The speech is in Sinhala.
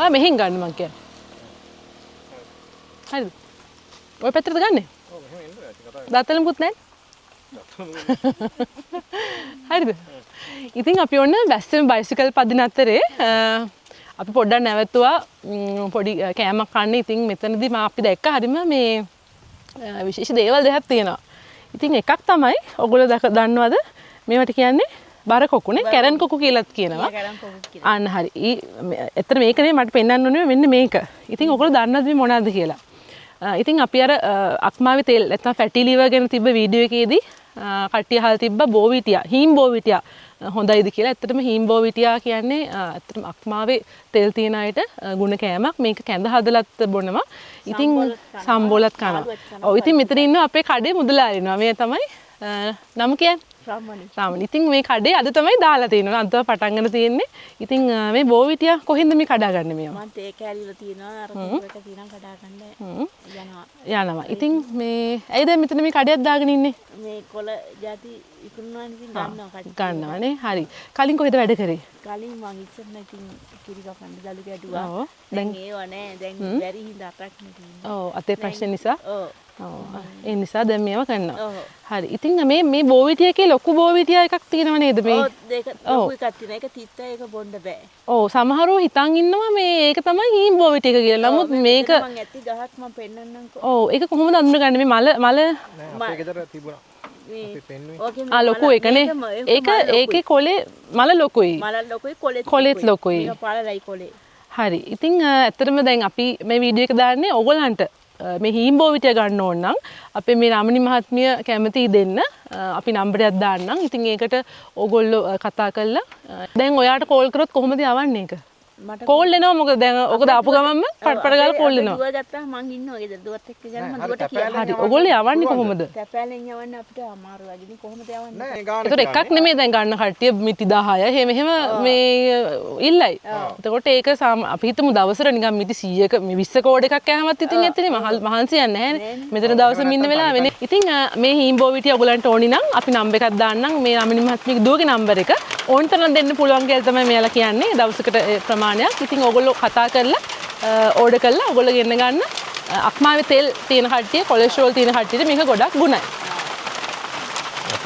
ඔයා මෙහෙන් ගන්න මං කියන්නේ. හරිද? ඔය පැත්තට ගන්නෙ? ඔව් මෙහෙම එන්න කතා කරන්න. දත්තල මුකුත් නැහැ. හරිද? ඉතින් අපි ඔන්න වැස්සෙම බයිසිකල් පදින අතරේ අපි පොඩ්ඩක් නැවතුවා පොඩි කෑමක් කන්න. ඉතින් මෙතනදී අපි දැක්ක හරිම මේ විශේෂ දේවල් දෙකක් තියෙනවා. ඉතින් එකක් තමයි ඔයගොල්ලෝ දන්නවද මේවට කියන්නේ බර කොකුනේ කැරන් කොකු කියලාත් කියනවා. අන්න හරි. ඇත්තට මේක නේ මට පෙන්වන්න ඕනේ මෙන්න මේක. ඉතින් ඔයගොල්ලෝ දන්නවද මේ මොනවද කියලා? ඉතින් අපි අර අක්මාවේ තෙල් නැත්නම් ෆැටි ලිවර් ගැන තිබ්බ වීඩියෝ එකේදී කට්ටිය අහලා තිබ්බ බෝවිටියා හීම් බෝවිටියා හොඳයිද කියලා. ඇත්තටම හීම් බෝවිටියා කියන්නේ ඇත්තටම අක්මාවේ තෙල් තියෙන අයට ගුණ කෑමක්. මේක කැඳ හදලත් බොනවා. ඉතින් සම්බෝලත් කනවා. ඔව් ඉතින් මෙතන ඉන්න අපේ කඩේ මුදලාලි ඉන්නවා. මේ තමයි නම කියන්නේ රාමණි. ඉතින් මේ කඩේ අද තමයි දාලා තියෙනවා. අද පටන් ගන්න තියෙන්නේ. ඉතින් මේ බෝවිටියා කොහෙන්ද මේ කඩා ගන්න මේවා? මම තේ කෑලිවල තියෙනවා. අර කුපරක තියෙනවා කඩා ගන්න යනවා. ඉතින් මේ ඇයි දැන් මෙතන මේ කඩයක් දාගෙන ඉන්නේ? මේ කොළ ಜಾති ඉක්ුණානේ ඉතින් ගන්නවානේ. හරි. කලින් කොහෙද වැඩ කරේ? කලින් මං ඉස්සෙල්ලා ඉතින් කිරි කපන්න දලු ගැඩුවා. දැන් ඒව නෑ. දැන් බැරි හින්දා අතක් නෙකිනවා. ඔව් අතේ ප්‍රශ්න නිසා. ඔව්. ඒ නිසා දැන් මේවා කරනවා. හරි. ඉතින් මේ බෝවිටියා එකේ ලොකු බෝවිටියා එකක් තියෙනව නේද මේ? ඔව් දෙක ලොකු එකක් තියෙනවා. ඒක තිත්ත ඒක බොන්න බෑ. ඔව් සමහරව හිතන් ඉන්නවා මේ ඒක තමයි හීම් බෝවිටි එක කියලා. නමුත් මේක මම ඇති ගහක් මම පෙන්නන්නම්කෝ. ඔව් ඒක කොහොමද අඳුනගන්නේ මේ මල නෑ අපේ ගෙදර තිබුණා. අපි පෙන්නුවේ. ලොකු එකනේ. ඒකේ කොලේ මල ලොකුයි. මල ලොකුයි කොලෙත් ලොකුයි. පාලලයි කොලේ. හරි. ඉතින් ඇත්තටම දැන් අපි මේ වීඩියෝ එක දාන්නේ ඕගොල්ලන්ට මේ හීම් බෝවිටිය ගන්න ඕන නම් අපේ මේ රාමණි මහත්මිය කැමති දෙන්න අපි නම්බරයක් දාන්නම්. ඉතින් ඒකට ඕගොල්ලෝ කතා කරලා දැන් ඔයාට කෝල් කරොත් කොහොමද යවන්නේ ඒක? මට කෝල් එනවා මොකද දැන් ඔක දාපු ගමන්ම පටපට ගාලා කෝල් එනවා. දුව ගත්තා මං ඉන්නවා ගෙදර දුවත් එක්ක යන මං දුවට කියලා. හරි. ඔයගොල්ලෝ යවන්නේ කොහොමද? තැපෑලෙන් යවන්න අපිට අමාරු වගේ. කොහොමද යවන්නේ? ඒතර එකක් නෙමෙයි දැන් ගන්න කට්ටිය මිටි 10 එහෙම මේ ඉල්ලයි. එතකොට ඒක අපි හිතමු දවසට නිකන් මිටි 100ක 20 කෝඩ් එකක් කෑමත් ඉතින් ඇත්තනේ මහන්සියක් නැහැනේ. මෙතන දවසෙම ඉන්න වෙලාව වෙන්නේ. ඉතින් මේ හීම් බෝවිටිය ඔයගොල්ලන්ට ඕනි නම් අපි නම්බර් එකක් දාන්නම්. මේ රාමණි මහත්මියගේ දුවගේ නම්බර එක. ඕන තරම් දෙන්න පුළුවන් කියලා තමයි මෙයාලා කියන්නේ. දවසකට ප්‍රමාණයක්. ඉතින් ඔයගොල්ලෝ කතා කරලා ඕඩර් කරලා ඔයගොල්ලෝ ගෙන්න ගන්න. අක්මාවේ තෙල් තියෙන කට්ටිය කොලෙස්ටරෝල් තියෙන කට්ටියට මේක ගොඩක් ගුණයි.